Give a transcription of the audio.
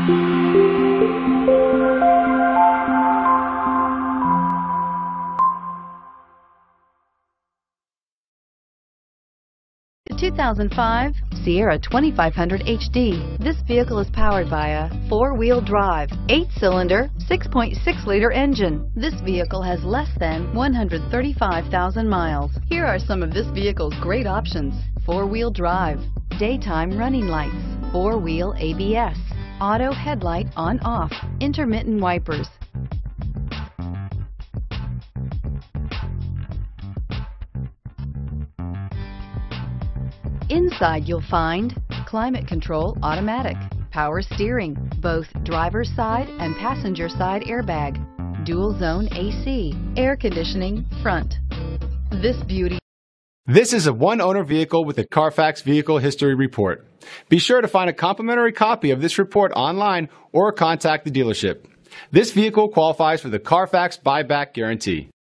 The 2005 Sierra 2500 HD. This vehicle is powered by a 4-wheel drive, 8-cylinder, 6.6-liter engine. This vehicle has less than 135,000 miles. Here are some of this vehicle's great options: 4-wheel drive, daytime running lights, 4-wheel ABS, auto headlight on/off, intermittent wipers. Inside you'll find climate control automatic, power steering, both driver's side and passenger side airbag, dual zone AC, air conditioning front. This is a one-owner vehicle with a Carfax Vehicle History Report. Be sure to find a complimentary copy of this report online or contact the dealership. This vehicle qualifies for the Carfax Buyback Guarantee.